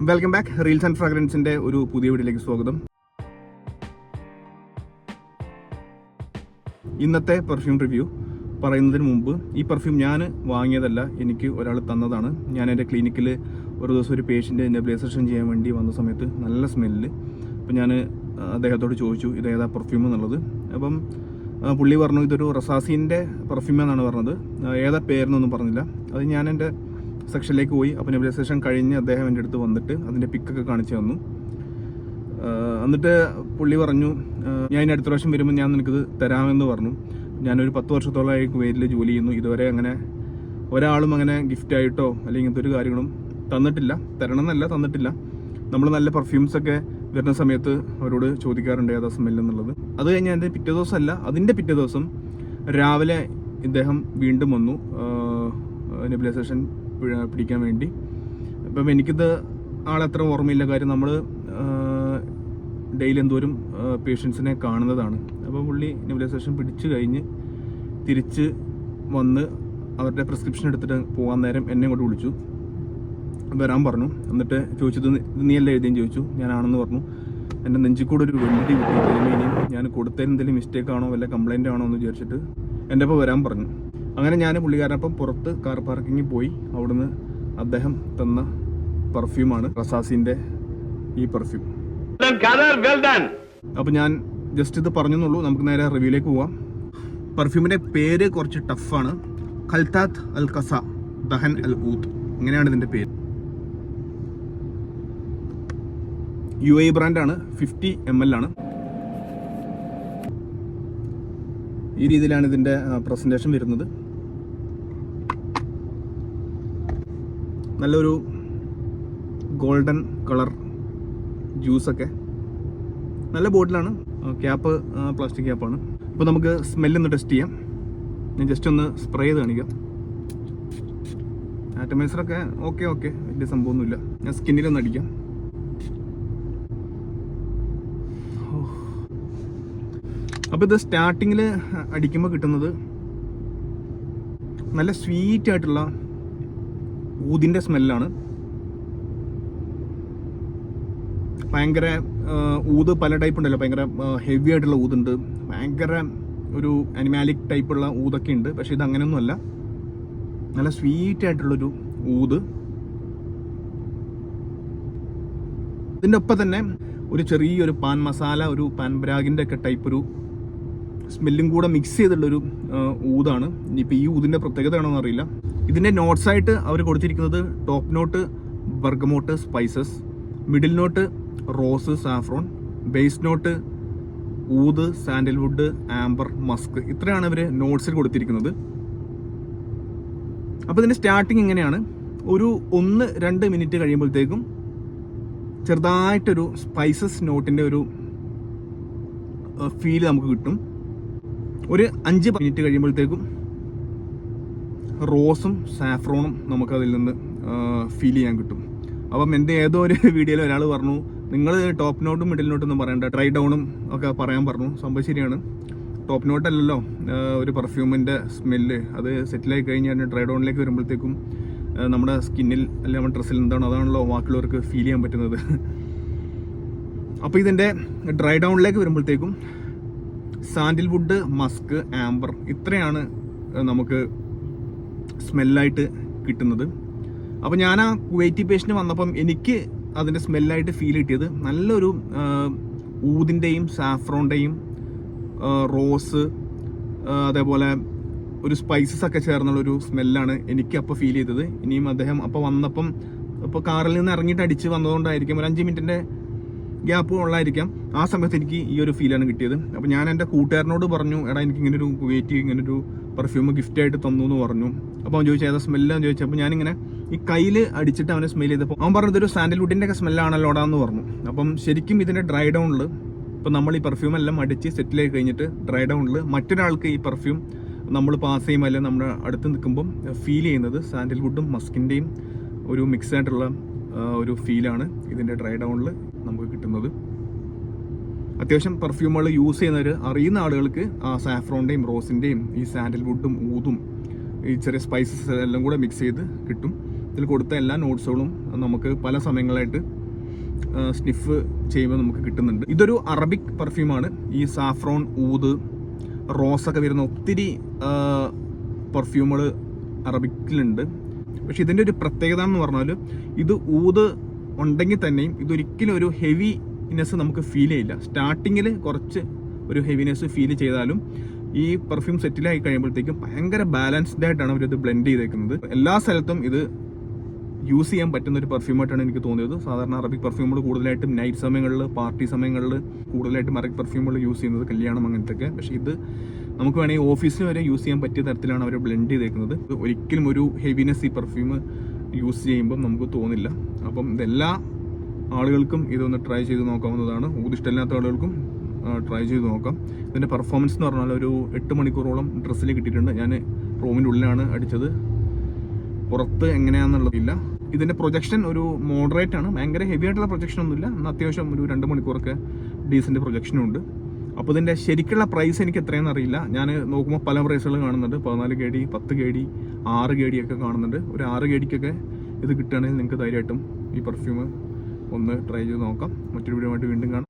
Welcome back. Reels and ഫ്രാഗ്രൻസിന്റെ ഒരു പുതിയ വീഡിയോയിലേക്ക് സ്വാഗതം. ഇന്നത്തെ പെർഫ്യൂം റിവ്യൂ പറയുന്നതിന് മുമ്പ്, ഈ പെർഫ്യൂം ഞാൻ വാങ്ങിയതല്ല, എനിക്ക് ഒരാൾ തന്നതാണ്. ഞാൻ എൻ്റെ ക്ലിനിക്കിൽ ഒരു ദിവസം ഒരു പേഷ്യൻ്റ് നെബുലൈസേഷൻ ചെയ്യാൻ വേണ്ടി വന്ന സമയത്ത് നല്ല സ്മെല്ല്. അപ്പം ഞാൻ അദ്ദേഹത്തോട് ചോദിച്ചു ഇത് ഏതാ പെർഫ്യൂം എന്നുള്ളത്. അപ്പം പുള്ളി പറഞ്ഞു ഇതൊരു റസാസിൻ്റെ പെർഫ്യൂം എന്നാണ് പറഞ്ഞത്. ഏതാ പേരെന്നൊന്നും പറഞ്ഞില്ല. അത് ഞാൻ എൻ്റെ സെക്ഷനിലേക്ക് പോയി. അപ്പോൾ നെബുലൈസേഷൻ കഴിഞ്ഞ് അദ്ദേഹം എൻ്റെ അടുത്ത് വന്നിട്ട് അതിൻ്റെ പിക്കൊക്കെ കാണിച്ചു തന്നു. എന്നിട്ട് പുള്ളി പറഞ്ഞു ഞാൻ ഇനി അടുത്ത പ്രാവശ്യം വരുമ്പോൾ ഞാൻ നിനക്കിത് തരാമെന്ന് പറഞ്ഞു. ഞാനൊരു 10 വർഷത്തോളമായി കുവൈറ്റിൽ ജോലി ചെയ്യുന്നു. ഇതുവരെ അങ്ങനെ ഒരാളും അങ്ങനെ ഗിഫ്റ്റായിട്ടോ അല്ലെങ്കിൽ ഇങ്ങനത്തെ ഒരു കാര്യങ്ങളും തന്നിട്ടില്ല. തരണമെന്നല്ല, തന്നിട്ടില്ല. നമ്മൾ നല്ല പെർഫ്യൂംസൊക്കെ വരുന്ന സമയത്ത് അവരോട് ചോദിക്കാറുണ്ട് ഏതാ സ്മെല്ല് എന്നുള്ളത്. അത് കഴിഞ്ഞ് അതിൻ്റെ പിറ്റേ ദിവസം അല്ല, അതിൻ്റെ പിറ്റേ ദിവസം രാവിലെ ഇദ്ദേഹം വീണ്ടും വന്നു നെബുലൈസേഷൻ പിടിക്കാൻ വേണ്ടി. അപ്പം എനിക്കിത് ആളത്ര ഓർമ്മയില്ല, കാര്യം നമ്മൾ ഡെയിലി എന്തോരം പേഷ്യൻസിനെ കാണുന്നതാണ്. അപ്പോൾ പുള്ളി നെബുലൈസേഷൻ പിടിച്ചു കഴിഞ്ഞ് തിരിച്ച് വന്ന് അവരുടെ പ്രിസ്ക്രിപ്ഷൻ എടുത്തിട്ട് പോകാൻ നേരം എന്നെ ഇങ്ങോട്ട് വിളിച്ചു, വരാൻ പറഞ്ഞു. എന്നിട്ട് ചോദിച്ചത് നീയല്ലേ എഴുതിയെന്ന് ചോദിച്ചു. ഞാനാണെന്ന് പറഞ്ഞു. എൻ്റെ നെഞ്ചിൽ കൂടെ ഒരു വെണ്ടി കിട്ടി. ഇനിയും ഞാൻ കൊടുത്തതിന് എന്തെങ്കിലും മിസ്റ്റേക്ക് ആണോ വല്ല കംപ്ലൈൻ്റ് ആണോ എന്ന് വിചാരിച്ചിട്ട് എൻ്റെ ഒപ്പം വരാൻ പറഞ്ഞു. അങ്ങനെ ഞാൻ പുള്ളിക്കാരനപ്പം പുറത്ത് കാർ പാർക്കിങ്ങിൽ പോയി. അവിടുന്ന് അദ്ദേഹം തന്ന പെർഫ്യൂമാണ് റസാസിൻ്റെ ഈ പെർഫ്യൂം. അപ്പോൾ ഞാൻ ജസ്റ്റ് ഇത് പറഞ്ഞെന്നുള്ളൂ. നമുക്ക് നേരെ റിവ്യൂയിലേക്ക് പോവാം. പെർഫ്യൂമിൻ്റെ പേര് കുറച്ച് ടഫാണ്. ഖൽതാത്ത് അൽ ഖസ ദഹൻ അൽ ഊത്ത്, ഇങ്ങനെയാണ് ഇതിൻ്റെ പേര്. UAE ബ്രാൻഡാണ്. 50 ml ആണ്. ഈ രീതിയിലാണ് ഇതിൻ്റെ പ്രസൻറ്റേഷൻ വരുന്നത്. നല്ലൊരു ഗോൾഡൻ കളർ ജ്യൂസൊക്കെ, നല്ല ബോട്ടിലാണ്. ക്യാപ്പ് പ്ലാസ്റ്റിക് ക്യാപ്പാണ്. അപ്പോൾ നമുക്ക് സ്മെല്ലൊന്ന് ടെസ്റ്റ് ചെയ്യാം. ഞാൻ ജസ്റ്റ് ഒന്ന് സ്പ്രേ ചെയ്ത് കാണിക്കാം. ആറ്റമൈസറൊക്കെ ഓക്കെ വലിയ സംഭവമൊന്നുമില്ല. ഞാൻ സ്കിന്നിലൊന്ന് അടിക്കാം. അപ്പോൾ ഇത് സ്റ്റാർട്ടിങ്ങിൽ അടിക്കുമ്പോൾ കിട്ടുന്നത് നല്ല സ്വീറ്റ് ആയിട്ടുള്ള ഊതിൻ്റെ സ്മെല്ലാണ്. ഭയങ്കര ഊത് പല ടൈപ്പ് ഉണ്ടല്ലോ, ഭയങ്കര ഹെവി ആയിട്ടുള്ള ഊതുണ്ട്, ഭയങ്കര ഒരു അനിമാലിക് ടൈപ്പുള്ള ഊതൊക്കെ ഉണ്ട്. പക്ഷെ ഇത് അങ്ങനെയൊന്നുമല്ല, നല്ല സ്വീറ്റ് ആയിട്ടുള്ളൊരു ഊത്. ഇതിൻ്റെ ഒപ്പം തന്നെ ഒരു ചെറിയൊരു പാൻ മസാല, ഒരു പാൻ ബ്രാഗിൻ്റെ ഒക്കെ ടൈപ്പ് ഒരു സ്മെല്ലും കൂടെ മിക്സ് ചെയ്തിട്ടുള്ളൊരു ഊതാണ്. ഇനിയിപ്പോൾ ഈ ഊതിൻ്റെ പ്രത്യേകത ആണോ എന്നറിയില്ല. ഇതിൻ്റെ നോട്ട്സായിട്ട് അവർ കൊടുത്തിരിക്കുന്നത് top note bergamot spices, middle note rose saffron, base note oud sandalwood amber musk. ഇത്രയാണ് ഇവർ നോട്ട്സിൽ കൊടുത്തിരിക്കുന്നത്. അപ്പോൾ ഇതിൻ്റെ സ്റ്റാർട്ടിങ് ഇങ്ങനെയാണ്. ഒരു 1-2 മിനിറ്റ് കഴിയുമ്പോഴത്തേക്കും ചെറുതായിട്ടൊരു സ്പൈസസ് നോട്ടിൻ്റെ ഒരു ഫീൽ നമുക്ക് കിട്ടും. ഒരു 5 മിനിറ്റ് കഴിയുമ്പോഴത്തേക്കും റോസും സാഫ്രോണും നമുക്കതിൽ നിന്ന് ഫീൽ ചെയ്യാൻ കിട്ടും. അപ്പം എൻ്റെ ഏതോ ഒരു വീഡിയോയിൽ ഒരാൾ പറഞ്ഞു നിങ്ങൾ ടോപ്പ് നോട്ടും മിഡിൽ നോട്ടും ഒന്നും പറയണ്ട, ഡ്രൈ ഡൗണും ഒക്കെ പറയാൻ പറഞ്ഞു. സംഭവം ശരിയാണ്. ടോപ്പ് നോട്ടല്ലല്ലോ ഒരു പെർഫ്യൂമിൻ്റെ സ്മെല്ല്. അത് സെറ്റിലായി കഴിഞ്ഞാൽ ഡ്രൈ ഡൗണിലേക്ക് വരുമ്പോഴത്തേക്കും നമ്മുടെ സ്കിന്നിൽ അല്ലെങ്കിൽ നമ്മുടെ ഡ്രസ്സിൽ എന്താണോ അതാണല്ലോ ബാക്കിയുള്ളവർക്ക് ഫീൽ ചെയ്യാൻ പറ്റുന്നത്. അപ്പോൾ ഇതിൻ്റെ ഡ്രൈ ഡൗണിലേക്ക് വരുമ്പോഴത്തേക്കും സാൻഡൽവുഡ് മസ്ക് ആംബർ ഇത്രയാണ് നമുക്ക് സ്മെല്ലായിട്ട് കിട്ടുന്നത്. അപ്പോൾ ഞാൻ ആ കുവൈറ്റി പേഷ്യൻ്റ് വന്നപ്പം എനിക്ക് അതിൻ്റെ സ്മെല്ലായിട്ട് ഫീൽ കിട്ടിയത് നല്ലൊരു ഊതിൻ്റെയും സാഫ്രോണിൻ്റെയും റോസ് അതേപോലെ ഒരു സ്പൈസസ് ഒക്കെ ചേർന്നുള്ളൊരു സ്മെല്ലാണ് എനിക്ക് അപ്പോൾ ഫീൽ ചെയ്തത്. ഇനിയും അദ്ദേഹം അപ്പോൾ വന്നപ്പം ഇപ്പോൾ കാറിൽ നിന്ന് ഇറങ്ങിയിട്ട് അടിച്ച് വന്നതുകൊണ്ടായിരിക്കും, ഒരു 5 മിനിറ്റിൻ്റെ ഗ്യാപ്പ് ഉള്ളായിരിക്കാം. ആ സമയത്ത് എനിക്ക് ഈ ഒരു ഫീലാണ് കിട്ടിയത്. അപ്പോൾ ഞാൻ എൻ്റെ കൂട്ടുകാരനോട് പറഞ്ഞു, എടാ എനിക്ക് ഇങ്ങനൊരു കുവൈറ്റി ഇങ്ങനൊരു പെർഫ്യൂം ഗിഫ്റ്റായിട്ട് തന്നു എന്ന് പറഞ്ഞു. അപ്പോൾ അവൻ ചോദിച്ചു ഏതാ സ്മെല്ലാന്ന് ചോദിച്ചപ്പോൾ ഞാനിങ്ങനെ ഈ കയ്യിൽ അടിച്ചിട്ട് അവനെ സ്മെൽ ചെയ്തപ്പോൾ അവൻ പറഞ്ഞത് ഒരു സാൻഡൽവുഡിൻ്റെ ഒക്കെ സ്മെല്ലാണല്ലോടാന്ന് പറഞ്ഞു. അപ്പം ശരിക്കും ഇതിൻ്റെ ഡ്രൈ ഡൗണിൽ ഇപ്പോൾ നമ്മൾ ഈ പെർഫ്യൂം എല്ലാം അടിച്ച് സെറ്റിലായി കഴിഞ്ഞിട്ട് ഡ്രൈ ഡൗണിൽ മറ്റൊരാൾക്ക് ഈ പെർഫ്യൂം നമ്മൾ പാസ് ചെയ്യുമ്പോൾ അല്ലെങ്കിൽ നമ്മുടെ അടുത്ത് നിൽക്കുമ്പം ഫീൽ ചെയ്യുന്നത് സാൻഡൽവുഡും മസ്കിൻ്റെയും ഒരു മിക്സ് ആയിട്ടുള്ള ഒരു ഫീലാണ് ഇതിൻ്റെ ഡ്രൈ ഡൗണിൽ നമുക്ക് കിട്ടുന്നത്. അത്യാവശ്യം പെർഫ്യൂമുകൾ യൂസ് ചെയ്യുന്നവർ അറിയുന്ന ആളുകൾക്ക് ആ സാഫ്രോണിൻ്റെയും റോസിൻ്റെയും ഈ സാൻഡൽവുഡും ഊതും ഈ ചെറിയ സ്പൈസസ് എല്ലാം കൂടെ മിക്സ് ചെയ്ത് കിട്ടും. ഇതിൽ കൊടുത്ത എല്ലാ നോട്ട്സുകളും നമുക്ക് പല സമയങ്ങളായിട്ട് സ്നിഫ് ചെയ്യുമ്പോൾ നമുക്ക് കിട്ടുന്നുണ്ട്. ഇതൊരു അറബിക് പെർഫ്യൂമാണ്. ഈ സാഫ്രോൺ, ഊദ്, റോസൊക്കെ വരുന്ന ഒത്തിരി പെർഫ്യൂമുകൾ അറബിക്കിലുണ്ട്. പക്ഷെ ഇതിൻ്റെ ഒരു പ്രത്യേകത എന്ന് പറഞ്ഞാൽ ഇത് ഊദ് ഉണ്ടെങ്കിൽ തന്നെയും ഇതൊരിക്കലും ഒരു ഹെവിനെസ് നമുക്ക് ഫീൽ ചെയ്യില്ല. സ്റ്റാർട്ടിങ്ങിൽ കുറച്ച് ഒരു ഹെവിനെസ് ഫീൽ ചെയ്താലും ഈ പെർഫ്യൂം സെറ്റിലായി കഴിയുമ്പോഴത്തേക്കും ഭയങ്കര ബാലൻസ്ഡ് ആയിട്ടാണ് അവരിത് ബ്ലെൻഡ് ചെയ്തേക്കുന്നത്. എല്ലാ സ്ഥലത്തും ഇത് യൂസ് ചെയ്യാൻ പറ്റുന്ന ഒരു പെർഫ്യൂമായിട്ടാണ് എനിക്ക് തോന്നിയത്. സാധാരണ അറബിക് പെർഫ്യൂമുകൾ കൂടുതലായിട്ടും നൈറ്റ് സമയങ്ങളിൽ, പാർട്ടി സമയങ്ങളിൽ കൂടുതലായിട്ടും അറബിക് പെർഫ്യൂമുകൾ യൂസ് ചെയ്യുന്നത്, കല്യാണം അങ്ങനത്തെയൊക്കെ. പക്ഷേ ഇത് നമുക്ക് വേണമെങ്കിൽ ഓഫീസിൽ വരെ യൂസ് ചെയ്യാൻ പറ്റിയ തരത്തിലാണ് അവർ ബ്ലെൻഡ് ചെയ്തേക്കുന്നത്. ഒരിക്കലും ഒരു ഹെവിനെസ് ഈ പെർഫ്യൂം യൂസ് ചെയ്യുമ്പം നമുക്ക് തോന്നില്ല. അപ്പം ഇതെല്ലാ ആളുകൾക്കും ഇതൊന്ന് ട്രൈ ചെയ്ത് നോക്കാവുന്നതാണ്. ഊതിഷ്ടമില്ലാത്ത ആളുകൾക്കും ട്രൈ ചെയ്ത് നോക്കാം. ഇതിൻ്റെ പെർഫോമൻസ് എന്ന് പറഞ്ഞാൽ ഒരു 8 മണിക്കൂറോളം ഡ്രസ്സിൽ കിട്ടിയിട്ടുണ്ട്. ഞാൻ റൂമിൻ്റെ ഉള്ളിലാണ് അടിച്ചത്, പുറത്ത് എങ്ങനെയാണെന്നുള്ളതില്ല. ഇതിൻ്റെ പ്രൊജക്ഷൻ ഒരു മോഡറേറ്റ് ആണ്, ഭയങ്കര ഹെവി ആയിട്ടുള്ള പ്രൊജക്ഷൻ ഒന്നുമില്ല. എന്നാൽ അത്യാവശ്യം ഒരു 2 മണിക്കൂറൊക്കെ ഡീസൻ്റ് പ്രൊജക്ഷനും ഉണ്ട്. അപ്പോൾ ഇതിൻ്റെ ശരിക്കുള്ള പ്രൈസ് എനിക്ക് എത്രയെന്ന് അറിയില്ല. ഞാൻ നോക്കുമ്പോൾ പല പ്രൈസുകൾ കാണുന്നുണ്ട്. 14 KD, 10 KD, 6 KD ഒക്കെ കാണുന്നുണ്ട്. ഒരു 6 KDക്കൊക്കെ ഇത് കിട്ടുകയാണെങ്കിൽ നിങ്ങൾക്ക് ധൈര്യമായിട്ടും ഈ പെർഫ്യൂം ഒന്ന് ട്രൈ ചെയ്ത് നോക്കാം. മറ്റൊരു വീഡിയോ ആയിട്ട് വീണ്ടും കാണാം.